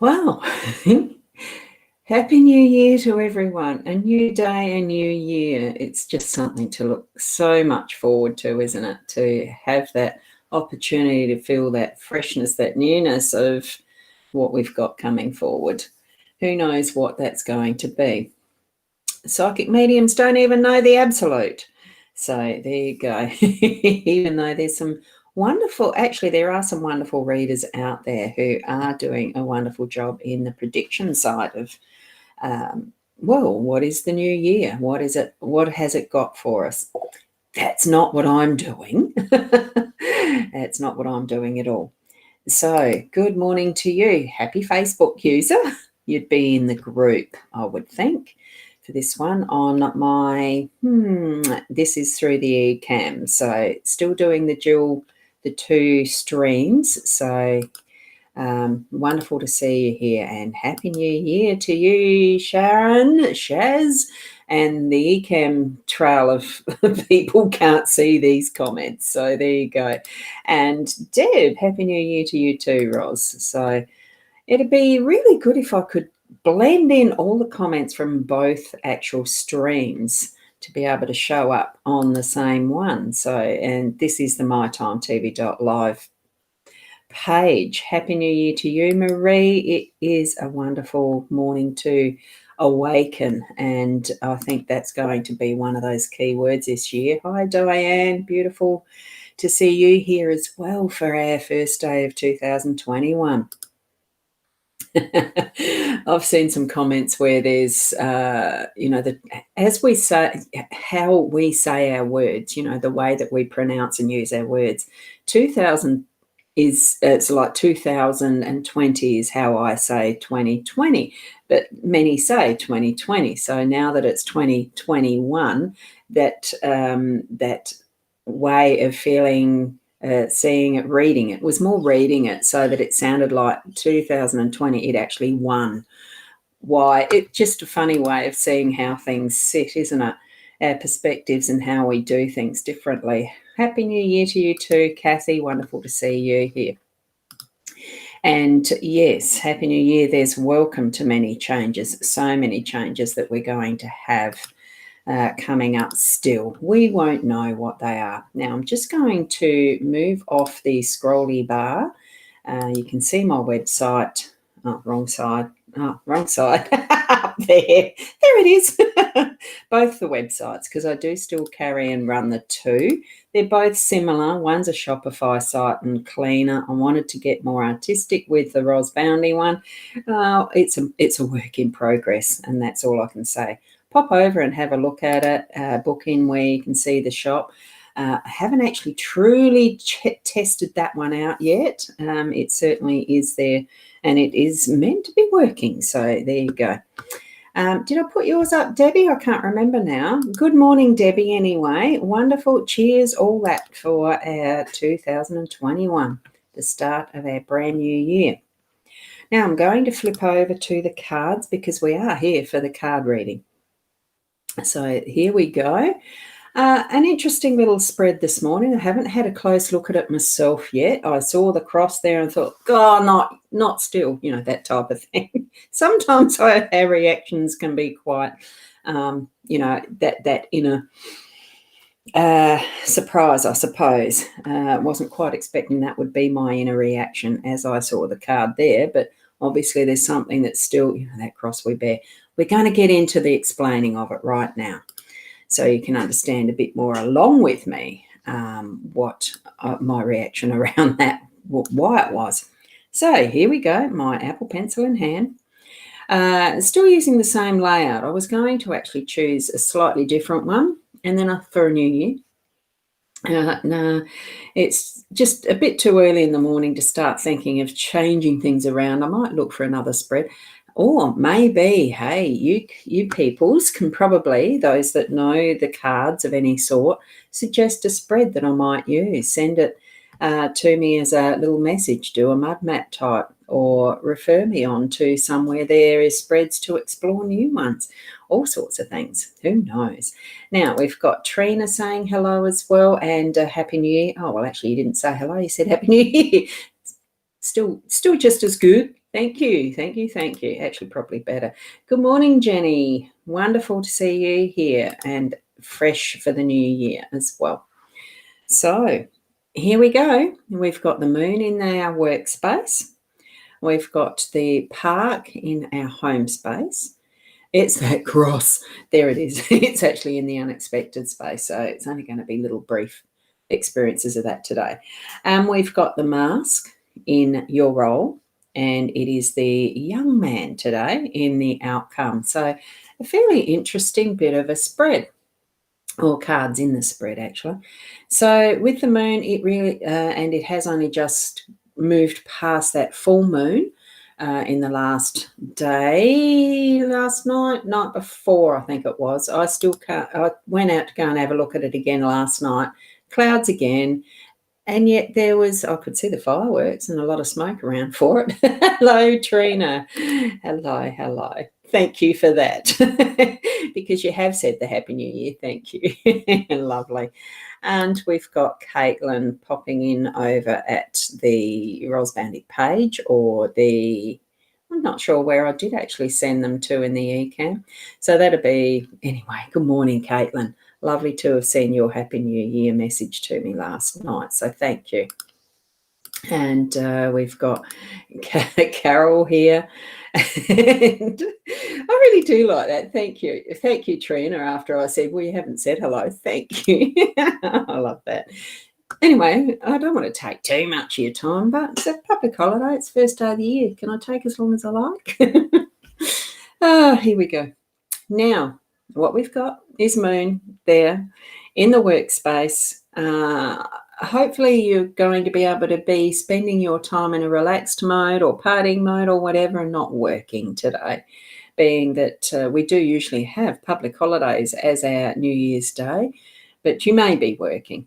Well, Happy New Year to everyone. A new day, a new year. It's just something to look so much forward to, isn't it? To have that opportunity to feel that freshness, that newness of what we've got coming forward. Who knows what that's going to be? Psychic mediums don't even know the absolute. So there you go. Even though there's some wonderful, actually, there are some wonderful readers out there who are doing a wonderful job in the prediction side of, well, what is the new year? What is it? What has it got for us? That's not what I'm doing. That's not what I'm doing at all. So good morning to you. Happy Facebook user. You'd be in the group, I would think, for this one on my, this is through the eCam. So still doing the two streams. So wonderful to see you here, and Happy New Year to you, Sharon, Shaz, and the eCam trail of people can't see these comments. So there you go. And Deb, Happy New Year to you too, Roz. So it'd be really good if I could blend in all the comments from both actual streams to be able to show up on the same one. So, and this is the mytimetv.live page. Happy New Year to you, Marie. It is a wonderful morning to awaken, and I think that's going to be one of those key words this year. Hi, Diane. Beautiful to see you here as well for our first day of 2021. I've seen some comments where there's, as we say, how we say our words, the way that we pronounce and use our words. 2000 it's like 2020 is how I say 2020, but many say 2020. So now that it's 2021, that way of feeling, seeing it, reading it, was more reading it so that it sounded like 2020, it actually won. Why? It's just a funny way of seeing how things sit, isn't it? Our perspectives and how we do things differently. Happy New Year to you too, Kathy. Wonderful to see you here. And yes, Happy New Year. There's welcome to many changes, so many changes that we're going to have coming up still. We won't know what they are. Now, I'm just going to move off the scrolly bar. You can see my website. Oh, wrong side. Oh, wrong side. Up there. There it is. Both the websites, because I do still carry and run the two. They're both similar. One's a Shopify site and cleaner. I wanted to get more artistic with the Boundy one. It's a work in progress, and that's all I can say. Pop over and have a look at it. Book in where you can see the shop. I haven't actually truly tested that one out yet. It certainly is there, and it is meant to be working. So there you go. Did I put yours up, Debbie? I can't remember now. Good morning, Debbie, anyway. Wonderful. Cheers, all that for our 2021, the start of our brand new year. Now I'm going to flip over to the cards because we are here for the card reading. So here we go. An interesting little spread this morning. I haven't had a close look at it myself yet. I saw the cross there and thought, God, not still, that type of thing. Sometimes our reactions can be quite, that inner surprise, I suppose. Wasn't quite expecting that would be my inner reaction as I saw the card there, but obviously there's something that's still, that cross we bear. We're going to get into the explaining of it right now, so you can understand a bit more along with me what my reaction around that, why it was. So here we go, my Apple Pencil in hand. Still using the same layout. I was going to actually choose a slightly different one, and then for a new year. No, it's just a bit too early in the morning to start thinking of changing things around. I might look for another spread. Or maybe, hey, you peoples can probably, those that know the cards of any sort, suggest a spread that I might use. Send it to me as a little message, do a mud map type, or refer me on to somewhere there is spreads to explore new ones, all sorts of things. Who knows? Now, we've got Trina saying hello as well, and Happy New Year. Oh, well, actually, you didn't say hello. You said Happy New Year. Still just as good. Thank you, thank you, thank you. Actually, probably better. Good morning, Jenny. Wonderful to see you here and fresh for the new year as well. So, here we go. We've got the moon in our workspace. We've got the park in our home space. It's that cross. There it is. It's actually in the unexpected space. So it's only going to be little brief experiences of that today. We've got the mask in your role, and it is the young man today in the outcome. So a fairly interesting bit of a spread, or cards in the spread actually. So with the moon, it really, and it has only just moved past that full moon in the last day, last night before, I think it was. I still can't, I went out to go and have a look at it again last night. Clouds again. And yet I could see the fireworks and a lot of smoke around for it. Hello, Trina. Hello, hello. Thank you for that. Because you have said the Happy New Year. Thank you. Lovely. And we've got Caitlin popping in over at the Boundy page, or I'm not sure where I did actually send them to in the eCam. So that'll be, anyway, good morning, Caitlin. Lovely to have seen your Happy New Year message to me last night. So thank you. And we've got Carol here. And I really do like that. Thank you. Thank you, Trina, after I said, well, you haven't said hello. Thank you. I love that. Anyway, I don't want to take too much of your time, but it's a public holiday. It's the first day of the year. Can I take as long as I like? Here we go. Now, what we've got is moon there in the workspace. Hopefully you're going to be able to be spending your time in a relaxed mode or partying mode or whatever, and not working today, being that we do usually have public holidays as our New Year's Day, but you may be working,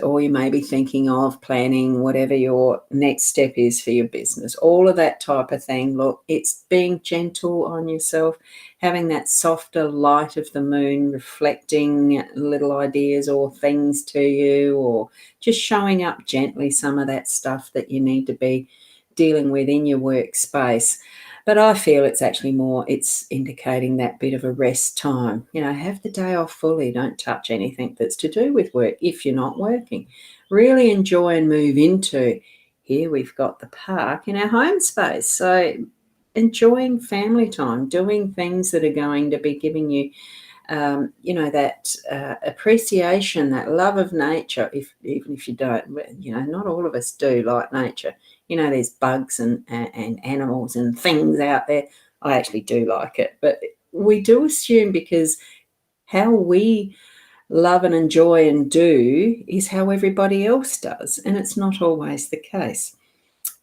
or you may be thinking of planning whatever your next step is for your business, all of that type of thing. Look, it's being gentle on yourself, having that softer light of the moon reflecting little ideas or things to you, or just showing up gently some of that stuff that you need to be dealing with in your workspace. But I feel it's actually it's indicating that bit of a rest time. Have the day off fully. Don't touch anything that's to do with work if you're not working. Really enjoy and move into. Here we've got the park in our home space. So enjoying family time, doing things that are going to be giving you, that appreciation, that love of nature, even if you don't, not all of us do like nature. There's bugs and animals and things out there. I actually do like it, but we do assume, because how we love and enjoy and do is how everybody else does, and it's not always the case.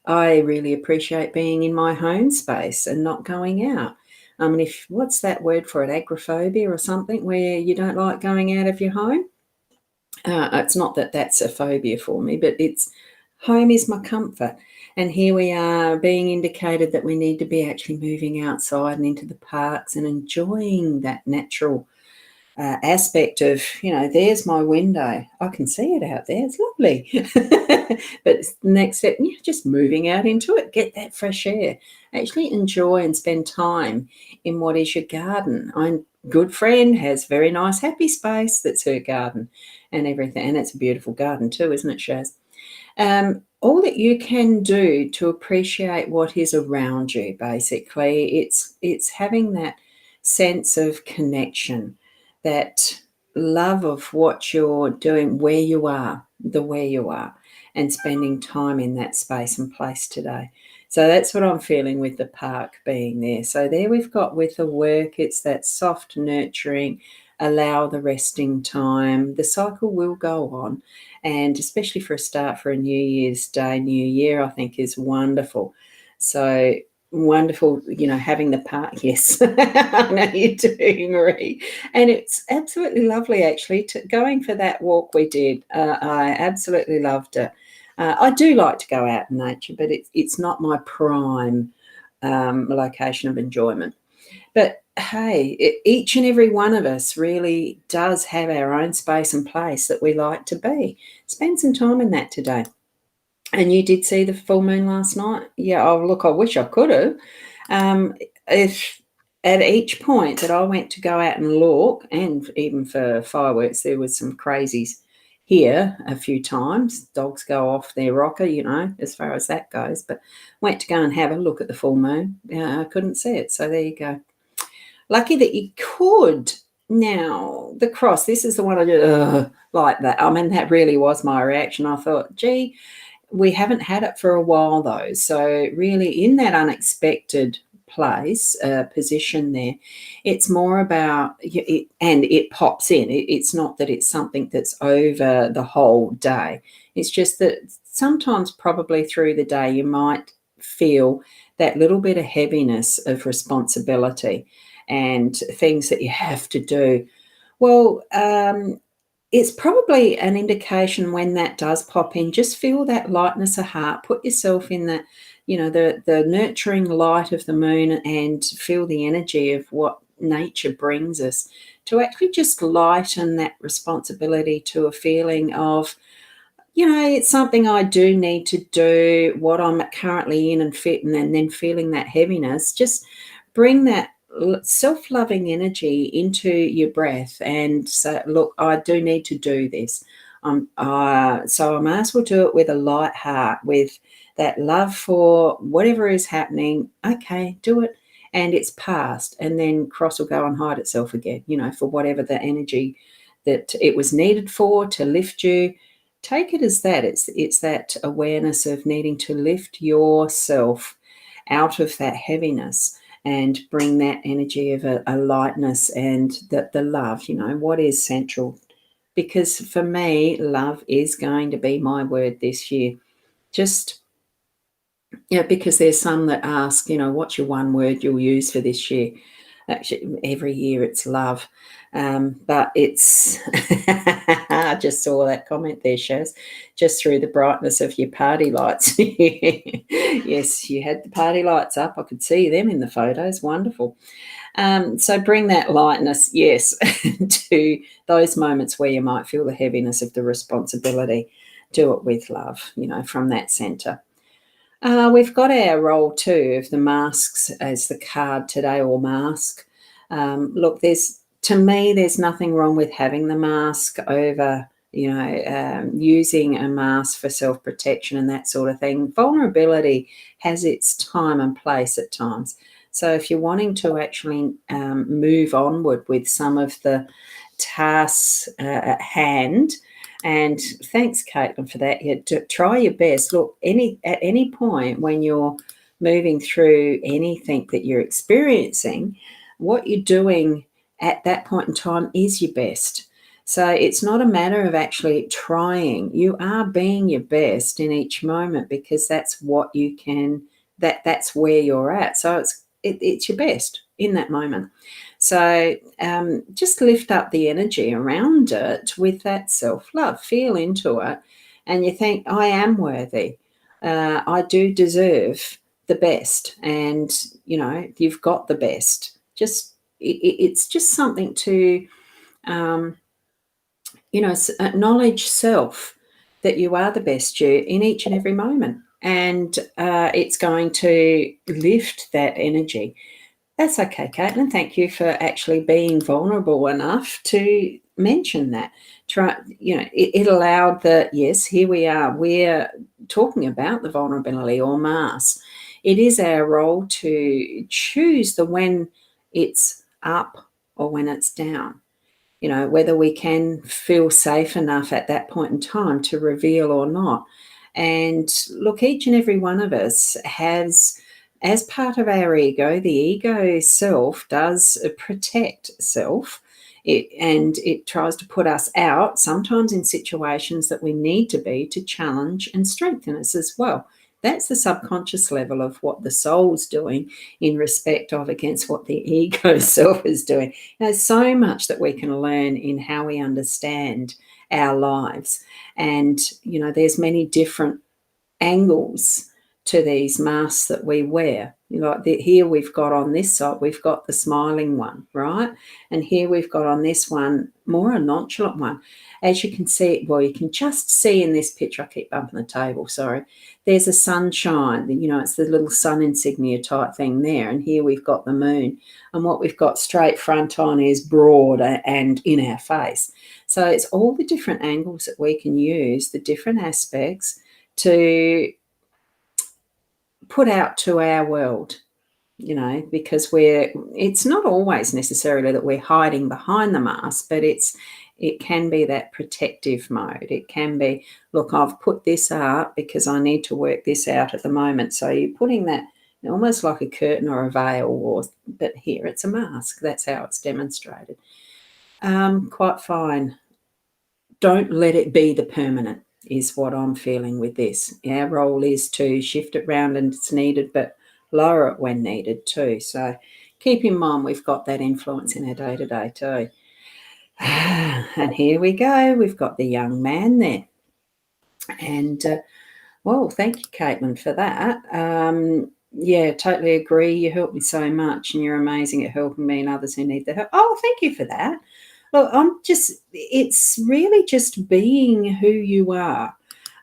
I really appreciate being in my home space and not going out. I mean, what's that word for it? Agoraphobia or something, where you don't like going out of your home? It's not that that's a phobia for me, but home is my comfort. And here we are being indicated that we need to be actually moving outside and into the parks and enjoying that natural aspect of, there's my window. I can see it out there. It's lovely. But the next step, just moving out into it, get that fresh air. Actually enjoy and spend time in what is your garden. My good friend has very nice happy space that's her garden and everything. And it's a beautiful garden too, isn't it, Shaz? All that you can do to appreciate what is around you, basically, it's having that sense of connection, that love of what you're doing, where you are, and spending time in that space and place today. So that's what I'm feeling with the park being there. So there we've got with the work, it's that soft nurturing, allow the resting time. The cycle will go on, and especially for a start for a New Year's Day, New Year, I think is wonderful. So wonderful, having the park. Yes, I know you do, Marie. And it's absolutely lovely, actually, going for that walk we did. I absolutely loved it. I do like to go out in nature, but it's not my prime location of enjoyment. But hey, each and every one of us really does have our own space and place that we like to be. Spend some time in that today. And you did see the full moon last night? Yeah, oh, look, I wish I could have. If at each point that I went to go out and look, and even for fireworks, there was some crazies here a few times. Dogs go off their rocker, as far as that goes. But went to go and have a look at the full moon. I couldn't see it. So there you go. Lucky that you could. Now, the cross, this is the one I did, like that. I mean, that really was my reaction. I thought, gee, we haven't had it for a while, though. So, really, in that unexpected place, position there, it's more about, and it pops in. It's not that it's something that's over the whole day. It's just that sometimes, probably through the day, you might feel that little bit of heaviness of responsibility and things that you have to do. Well, it's probably an indication when that does pop in. Just feel that lightness of heart. Put yourself in that, the nurturing light of the moon, and feel the energy of what nature brings us to actually just lighten that responsibility to a feeling of, it's something I do need to do, what I'm currently in and fit, and then feeling that heaviness. Just bring that self-loving energy into your breath and say, look, I do need to do this. So I may as well do it with a light heart, with that love for whatever is happening. Okay, do it. And it's past. And then cross will go and hide itself again, for whatever the energy that it was needed for to lift you. Take it as that. It's that awareness of needing to lift yourself out of that heaviness and bring that energy of a lightness and the love, what is central. Because for me, love is going to be my word this year. Just, because there's some that ask, what's your one word you'll use for this year? Actually, every year it's love. But it's, I just saw that comment there, Shaz, just through the brightness of your party lights. Yes, you had the party lights up. I could see them in the photos. Wonderful. So bring that lightness, yes, to those moments where you might feel the heaviness of the responsibility. Do it with love, from that center. We've got our roll too of the masks as the card today, or mask. Look, to me, there's nothing wrong with having the mask over, using a mask for self-protection and that sort of thing. Vulnerability has its time and place at times. So if you're wanting to actually move onward with some of the tasks at hand, and thanks, Caitlin, for that. Try your best. Look, at any point when you're moving through anything that you're experiencing, what you're doing at that point in time is your best. So it's not a matter of actually trying. You are being your best in each moment, because that's what you can. That's where you're at. So it's your best in that moment. So just lift up the energy around it with that self-love. Feel into it, and you think, I am worthy. I do deserve the best, and, you've got the best. It's just something to, acknowledge self, that you are the best you in each and every moment. And it's going to lift that energy. That's okay, Caitlin. Thank you for actually being vulnerable enough to mention that. It allowed yes, here we are. We're talking about the vulnerability or mass. It is our role to choose the when it's up or when it's down. Whether we can feel safe enough at that point in time to reveal or not. And look, each and every one of us has, as part of our ego, the ego self does protect self. It tries to put us out, sometimes in situations that we need to be, to challenge and strengthen us as well. That's the subconscious level of what the soul's doing in respect of against what the ego self is doing. There's so much that we can learn in how we understand our lives. And, there's many different angles to these masks that we wear. Here we've got on this side, we've got the smiling one, right? And here we've got on this one more a nonchalant one. As you can see, well, you can just see in this picture, I keep bumping the table, sorry. There's a sunshine, it's the little sun insignia type thing there. And here we've got the moon. And what we've got straight front on is broad and in our face. So it's all the different angles that we can use, the different aspects to put out to our world, because it's not always necessarily that we're hiding behind the mask, but it can be that protective mode. It can be, look, I've put this up because I need to work this out at the moment. So you're putting that almost like a curtain or a veil, but here it's a mask. That's how it's demonstrated. Quite fine. Don't let it be the permanent, is what I'm feeling with this. Our role is to shift it round and it's needed, but lower it when needed too. So keep in mind we've got that influence in our day-to-day too. And here we go. We've got the young man there. And, well, thank you, Caitlin, for that. Yeah, totally agree. You helped me so much and you're amazing at helping me and others who need the help. Oh, thank you for that. Look, it's really just being who you are.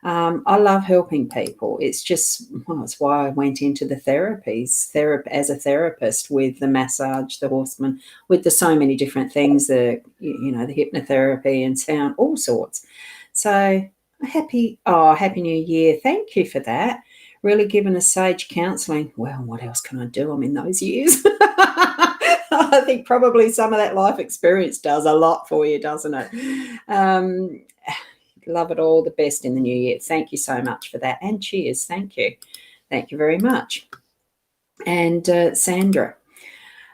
I love helping people. It's why I went into the therapies as a therapist, with the massage, the horseman, with the so many different things, the hypnotherapy and sound, all sorts. So happy New Year. Thank you for that. Really given us sage counselling. Well, what else can I do? I'm in those years. I think probably some of that life experience does a lot for you, doesn't it? Love it all. The best in the new year. Thank you so much for that. And cheers. Thank you. Thank you very much. And Sandra.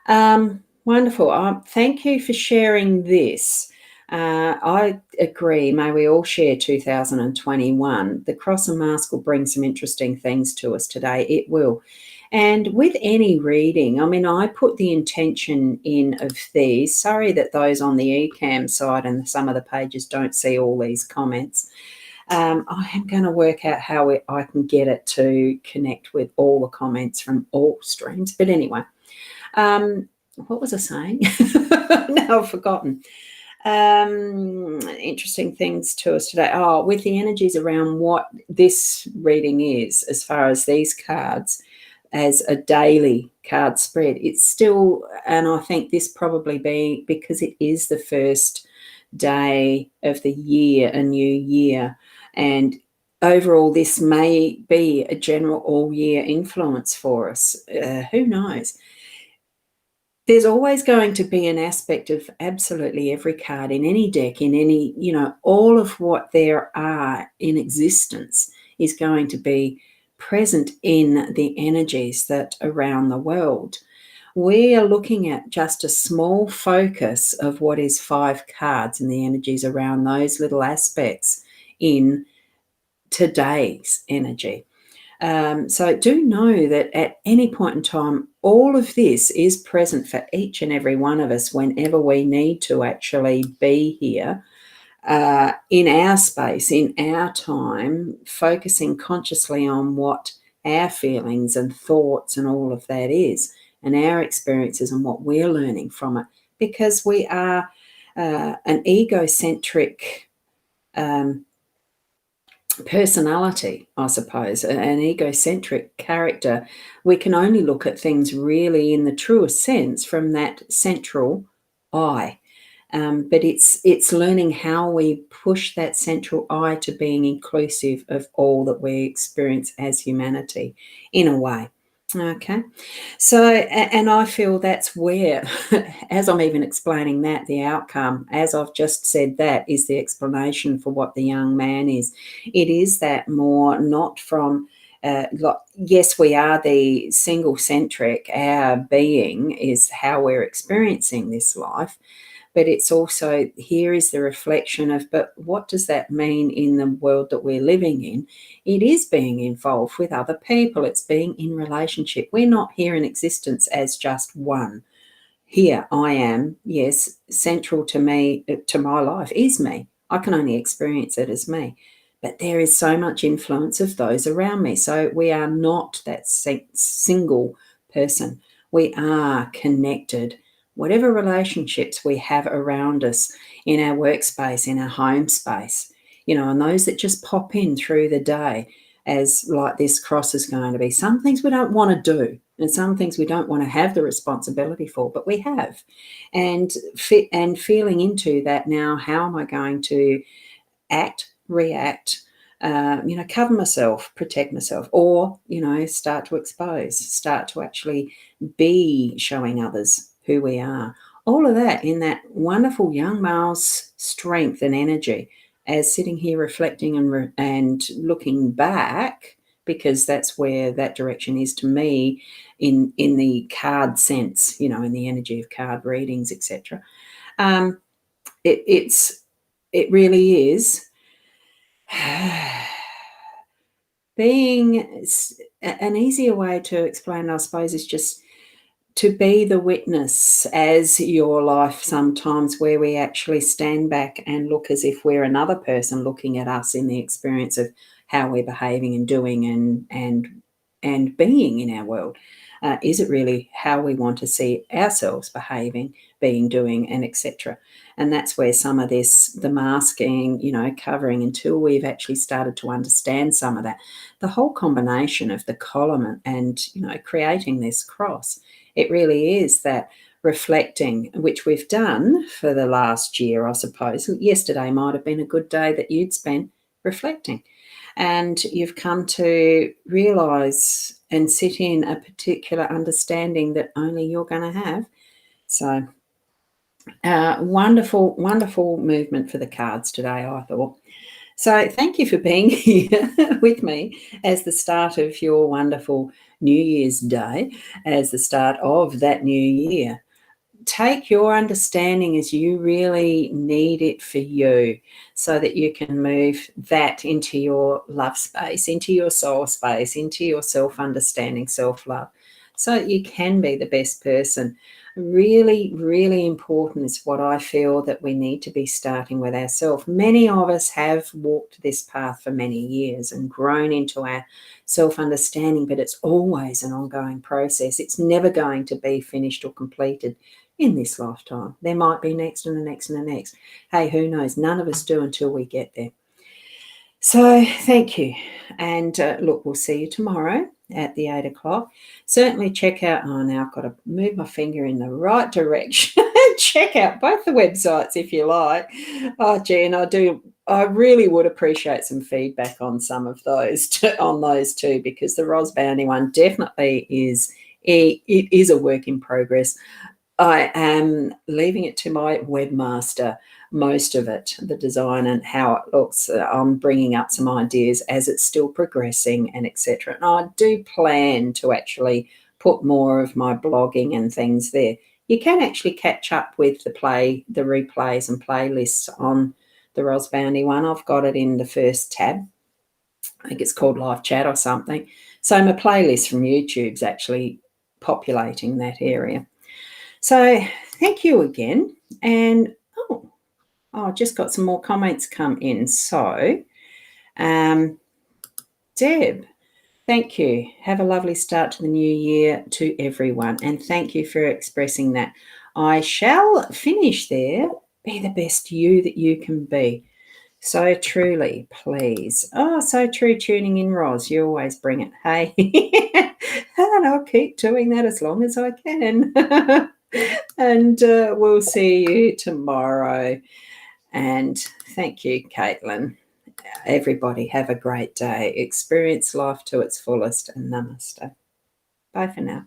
Wonderful. Thank you for sharing this. I agree. May we all share 2021. The cross and mask will bring some interesting things to us today. It will. And with any reading, I put the intention in of these. Sorry that those on the eCam side and some of the pages don't see all these comments. I am going to work out how I can get it to connect with all the comments from all streams. But anyway, what was I saying? Now I've forgotten. Interesting things to us today. With the energies around what this reading is, as far as these cards, as a daily card spread, it's still, and I think this probably being because it is the first day of the year, a new year, and overall this may be a general all-year influence for us. Who knows? There's always going to be an aspect of absolutely every card in any deck, in any, all of what there are in existence is going to be present in the energies that around the world. We are looking at just a small focus of what is 5 cards and the energies around those little aspects in today's energy. So do know that at any point in time, all of this is present for each and every one of us whenever we need to actually be here. In our space, in our time, focusing consciously on what our feelings and thoughts and all of that is, and our experiences and what we're learning from it, because we are an egocentric personality, I suppose, an egocentric character. We can only look at things really in the truest sense from that central I. But it's learning how we push that central I to being inclusive of all that we experience as humanity in a way. Okay. So, and I feel that's where, as I'm even explaining that, the outcome, as I've just said, that is the explanation for what the young man is. It is that more not from, yes, we are the single-centric, our being is how we're experiencing this life, but it's also, here is the reflection of, but what does that mean in the world that we're living in? It is being involved with other people. It's being in relationship. We're not here in existence as just one. Here I am, yes, central to me, to my life is me. I can only experience it as me. but there is so much influence of those around me. So we are not that single person. We are connected. Whatever relationships we have around us in our workspace, in our home space, and those that just pop in through the day as like this cross is going to be. Some things we don't want to do and some things we don't want to have the responsibility for, but we have. And feeling into that now, how am I going to act, react, cover myself, protect myself, or, start to expose, start to actually be showing others who we are. All of that in that wonderful young male's strength and energy as sitting here reflecting and looking back, because that's where that direction is to me in the card sense, in the energy of card readings, etc. It really is being an easier way to explain, I suppose, is just to be the witness as your life sometimes, where we actually stand back and look as if we're another person looking at us in the experience of how we're behaving and doing and being in our world. Is it really how we want to see ourselves behaving, being, doing, and etc.? And that's where some of this, the masking, covering, until we've actually started to understand some of that, the whole combination of the column and creating this cross, it really is that reflecting, which we've done for the last year, I suppose. Yesterday might have been a good day that you'd spent reflecting. And you've come to realise and sit in a particular understanding that only you're going to have. So wonderful, wonderful movement for the cards today, I thought. So thank you for being here with me as the start of your wonderful New Year's Day, as the start of that new year. Take your understanding as you really need it for you, so that you can move that into your love space, into your soul space, into your self-understanding, self-love, so that you can be the best person. Really, really important is what I feel that we need to be starting with ourselves. Many of us have walked this path for many years and grown into our self-understanding, but it's always an ongoing process. It's never going to be finished or completed in this lifetime. There might be next and the next and the next. Hey, who knows? None of us do until we get there. So thank you. And look, we'll see you tomorrow at the 8 o'clock. Certainly check out, now I've got to move my finger in the right direction. Check out both the websites if you like. Oh, gee, and I really would appreciate some feedback on some of those, on those two, because the Boundy one definitely is, it is a work in progress. I am leaving it to my webmaster, most of it, the design and how it looks. I'm bringing up some ideas as it's still progressing and etc. And I do plan to actually put more of my blogging and things there. You can actually catch up with the replays and playlists on the Boundy one. I've got it in the first tab. I think it's called Live Chat or something. So my playlist from YouTube's actually populating that area. So thank you again. And I just got some more comments come in. So Deb, thank you. Have a lovely start to the new year to everyone. And thank you for expressing that. I shall finish there. Be the best you that you can be. So truly, please. Oh, so true. Tuning in, Roz. You always bring it. Hey. And I'll keep doing that as long as I can. And we'll see you tomorrow. And thank you, Caitlin. Everybody have a great day. Experience life to its fullest, and namaste. Bye for now.